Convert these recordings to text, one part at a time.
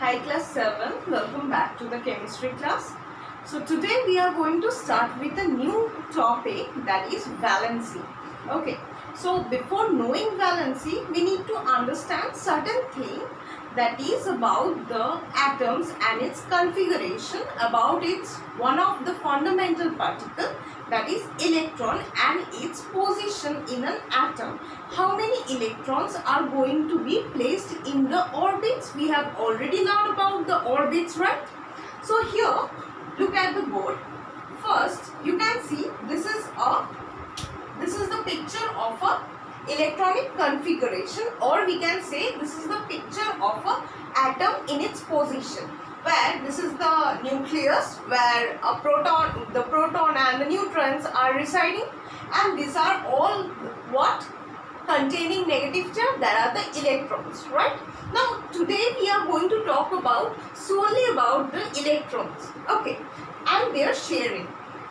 Hi class 7, welcome back to the chemistry class. So today we are going to start with a new topic, that is valency. Okay, so before knowing valency we need to understand certain thing, that is about the atoms and its configuration, about its one of the fundamental particle, that is electron, and its position in an atom. How many electrons are going to be placed in the orbits? We have already learned about the orbits, right? So here, look at the board. First, you can see this is the picture of a electronic configuration, or we can say this is the picture of a atom in its position, where this is the nucleus, where the proton and the neutrons are residing, and these are all what? Containing negative charge, that are the electrons, right? Now today we are going to talk about solely about the electrons, okay, and their sharing.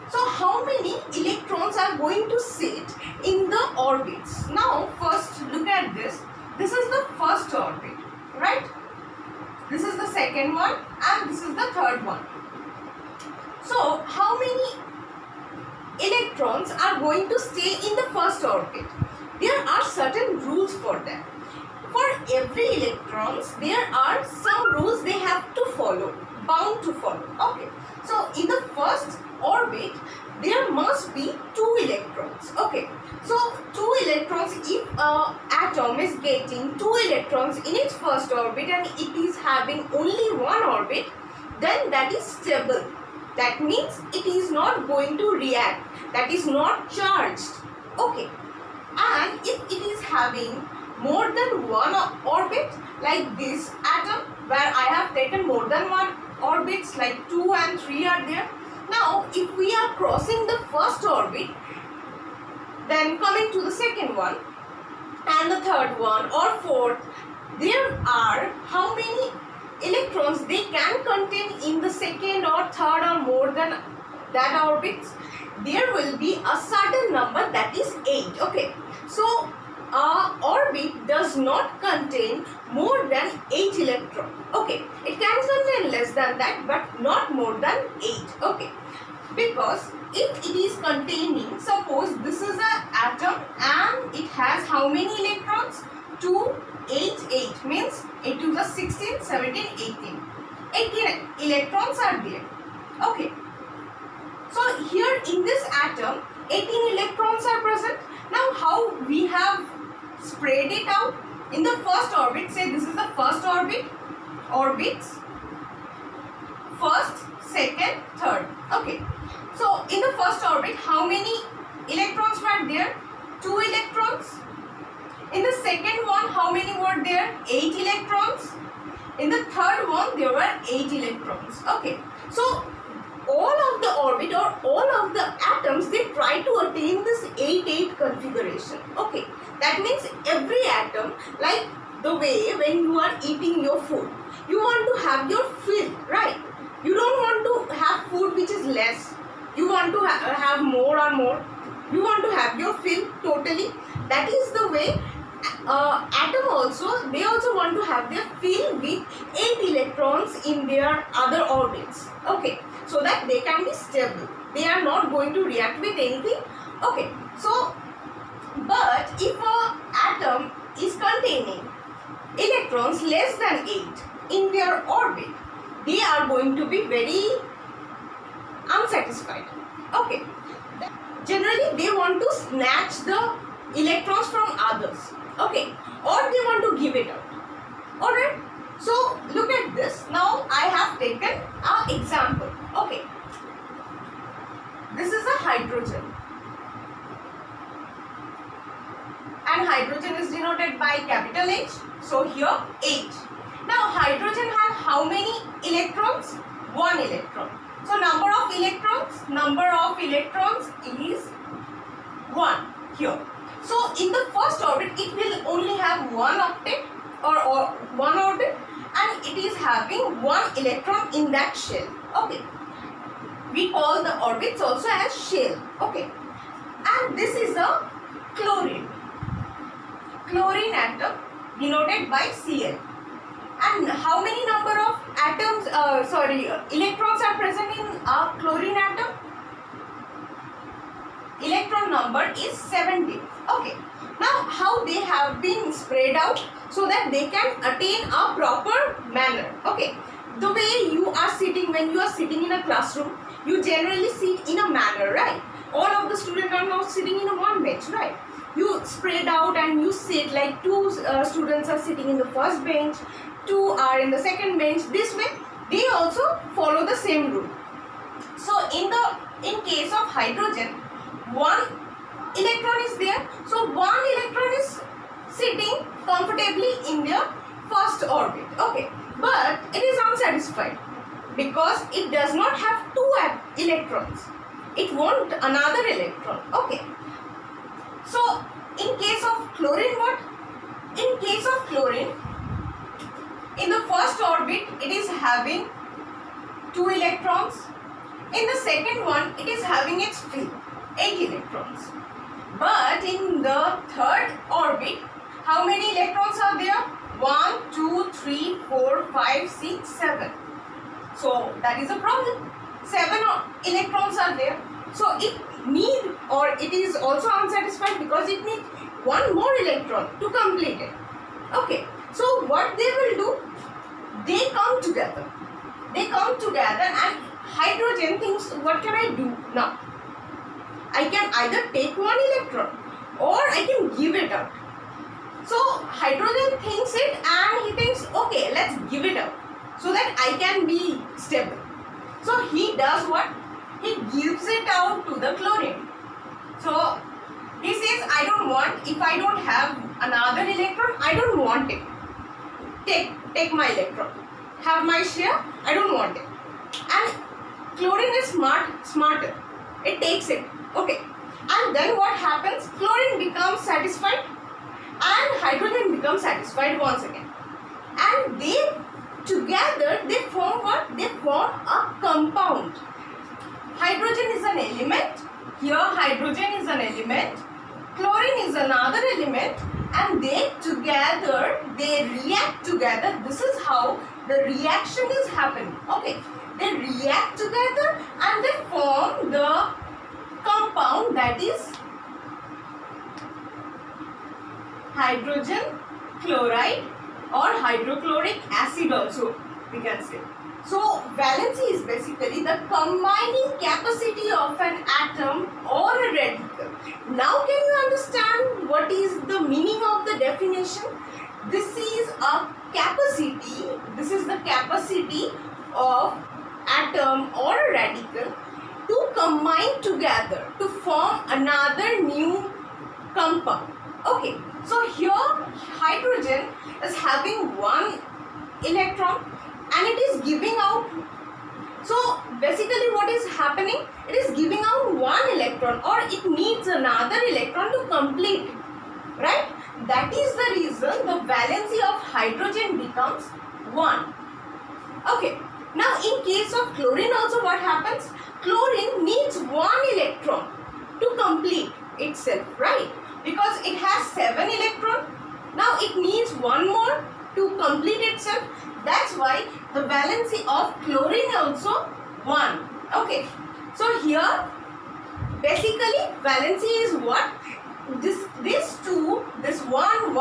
So how many electrons are going to sit in the orbits? Now first look at this. This is the first orbit, right? This is the second one, and this is the third one. So how many electrons are going to stay in the first orbit? There are certain rules for that. For every electrons, there are some rules they have to follow, bound to follow. Okay. So in the first orbit, there must be 2 electrons. Okay. So 2 electrons, if an atom is getting 2 electrons in its first orbit and it is having only one orbit, then that is stable. That means it is not going to react. That is not charged. Okay. And if it is having more than one orbit, like this atom, where I have taken more than one orbits, like 2 and 3 are there. Now if we are crossing the first orbit, then coming to the second one and the third one or fourth, there are how many electrons they can contain in the second or third or more than that orbits? There will be a certain number, that is 8. Okay, so orbit does not contain more than 8 electrons. Okay, it can contain less than that, but not more than 8. Okay, because if it is containing, suppose this is an atom and it has how many electrons? 2, 8, 8 means 8 to the 16, 17, 18. 18 electrons are there. Okay. So here in this atom, 18 electrons are present. Now how we have spread it out? In the first orbit, say this is the first orbit, orbits, first, second, third. Okay. So in the first orbit, how many electrons were there? 2 electrons. In the second one, how many were there? 8 electrons. In the third one, there were 8 electrons. Okay. So all of the orbit or all of the atoms, they try to attain this 8-8 configuration. Okay, that means every atom, like the way when you are eating your food, you want to have your fill, right? You don't want to have food which is less. You want to have more or more. You want to have your fill totally. That is the way atom also, they also want to have their fill with 8 electrons in their other orbits. Okay, so that they can be stable. They are not going to react with anything. Okay, so but if an atom is containing electrons less than 8 in their orbit, they are going to be very unsatisfied. Okay, generally they want to snatch the electrons from others. Okay, or they want to give it up. Alright, so look at this. Now I have taken an example. Okay, this is a hydrogen, and hydrogen is denoted by capital H. So here H. Now hydrogen has how many electrons? 1 electron. So number of electrons is 1 here. So in the first orbit, it will only have 1 octet or 1 orbit, and it is having 1 electron in that shell. Okay, we call the orbits also as shell. Okay, and this is a chlorine atom denoted by Cl. And how many number of electrons are present in a chlorine atom? Electron number is 17. Okay. Now, how they have been spread out so that they can attain a proper manner. Okay. The way you are sitting, when you are sitting in a classroom, you generally sit in a manner, right? All of the students are not sitting in a one bench, right? You spread out and you sit like two students are sitting in the first bench, two are in the second bench. This way, they also follow the same rule. So, in case of hydrogen, one electron is there, so one electron is sitting comfortably in the first orbit. Okay, but it is unsatisfied because it does not have two electrons. It wants another electron. Okay, so in case of chlorine, what? In case of chlorine, in the first orbit it is having two electrons. In the second one it is having its fill, 8 electrons. But in the third orbit, how many electrons are there? 1, 2, 3, 4, 5, 6, 7. So that is a problem. 7 electrons are there. So it is also unsatisfied because it needs one more electron to complete it. Okay. So what they will do? They come together. They come together and hydrogen thinks, what can I do now? I can either take one electron or I can give it out. So hydrogen thinks it and he thinks, okay, let's give it out so that I can be stable. So he does what? He gives it out to the chlorine. So he says, I don't want, if I don't have another electron, I don't want it. Take my electron. Have my share, I don't want it. And chlorine is smarter. It takes it. Okay, and then what happens? Chlorine becomes satisfied and hydrogen becomes satisfied once again. And they together, they form what? They form a compound. Hydrogen is an element. Here hydrogen is an element. Chlorine is another element. And they together, they react together. This is how the reaction is happening. Okay, they react together and they form the compound that is hydrogen chloride or hydrochloric acid also we can say. So valency is basically the combining capacity of an atom or a radical. Now can you understand what is the meaning of the definition? This is a capacity, this is the capacity of atom or a radical to combine together to form another new compound. Okay, so here hydrogen is having one electron and it is giving out. So basically what is happening? It is giving out one electron or it needs another electron to complete it, right? That is the reason the valency of hydrogen becomes 1. Okay, now in case of chlorine also what happens? Chlorine needs one electron to complete itself, right? Because it has 7 electrons. Now it needs one more to complete itself. That's why the valency of chlorine also 1. Okay. So here basically valency is what? This 2, this 1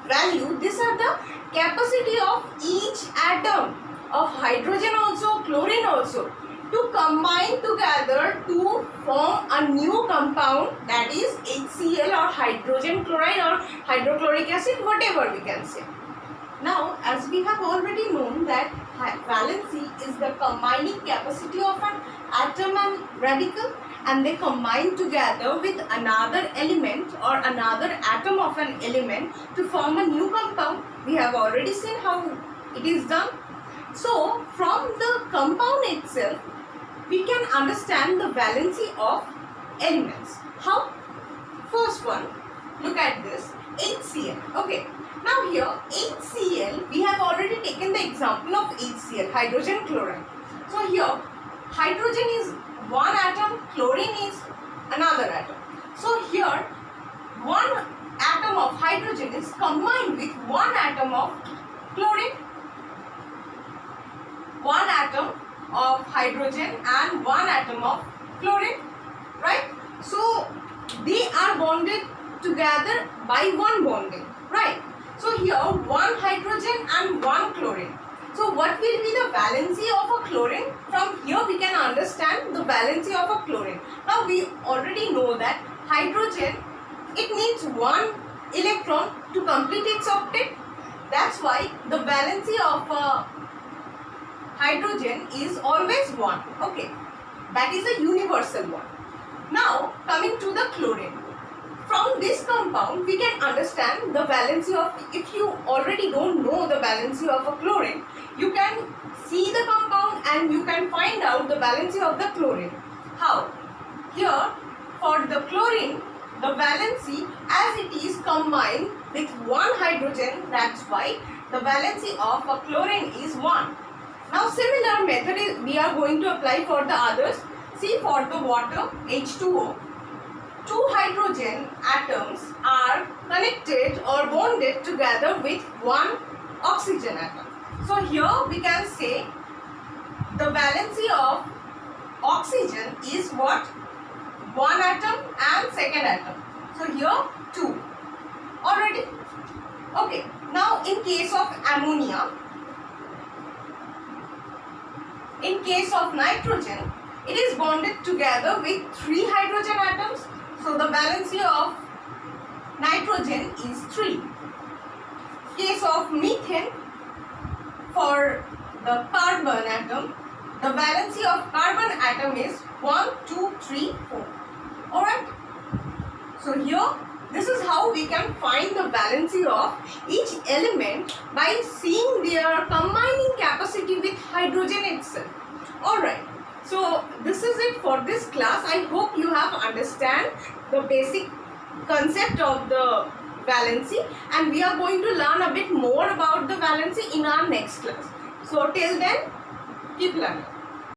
value, these are the capacity of each atom of hydrogen also, chlorine also, to combine together to form a new compound that is HCl or hydrogen chloride or hydrochloric acid, whatever we can say. Now, as we have already known that valency is the combining capacity of an atom and radical, and they combine together with another element or another atom of an element to form a new compound. We have already seen how it is done. So, from the compound itself, we can understand the valency of elements. How? First one, look at this, HCl. Okay. Now here, HCl, we have already taken the example of HCl, hydrogen chloride. So here, hydrogen is one atom, chlorine is another atom. So here, one atom of hydrogen is combined with one atom of chlorine. of hydrogen and 1 atom of chlorine, right? So they are bonded together by one bonding, right? So here 1 hydrogen and 1 chlorine. So what will be the valency of a chlorine? From here we can understand the valency of a chlorine. Now we already know that hydrogen, it needs 1 electron to complete its octet. That's why the valency of a hydrogen is always 1. Okay, that is a universal one. Now coming to the chlorine. From this compound we can understand the valency of, if you already don't know the valency of a chlorine, you can see the compound and you can find out the valency of the chlorine. How? Here for the chlorine, the valency as it is combined with 1 hydrogen, that's why the valency of a chlorine is 1. Now similar method we are going to apply for the others. See, for the water H2O, 2 hydrogen atoms are connected or bonded together with 1 oxygen atom. So here we can say the valency of oxygen is what? 1 atom and second atom. So here 2. Already? Okay. Now in case of ammonia, in case of nitrogen, it is bonded together with 3 hydrogen atoms. So the valency of nitrogen is 3. Case of methane, for the carbon atom, the valency of carbon atom is 1, 2, 3, 4. Alright. So here, this is how we can find the valency of each element by seeing their combining capacity with hydrogen itself. Alright. So this is it for this class. I hope you have understand the basic concept of the valency, and we are going to learn a bit more about the valency in our next class. So till then, keep learning.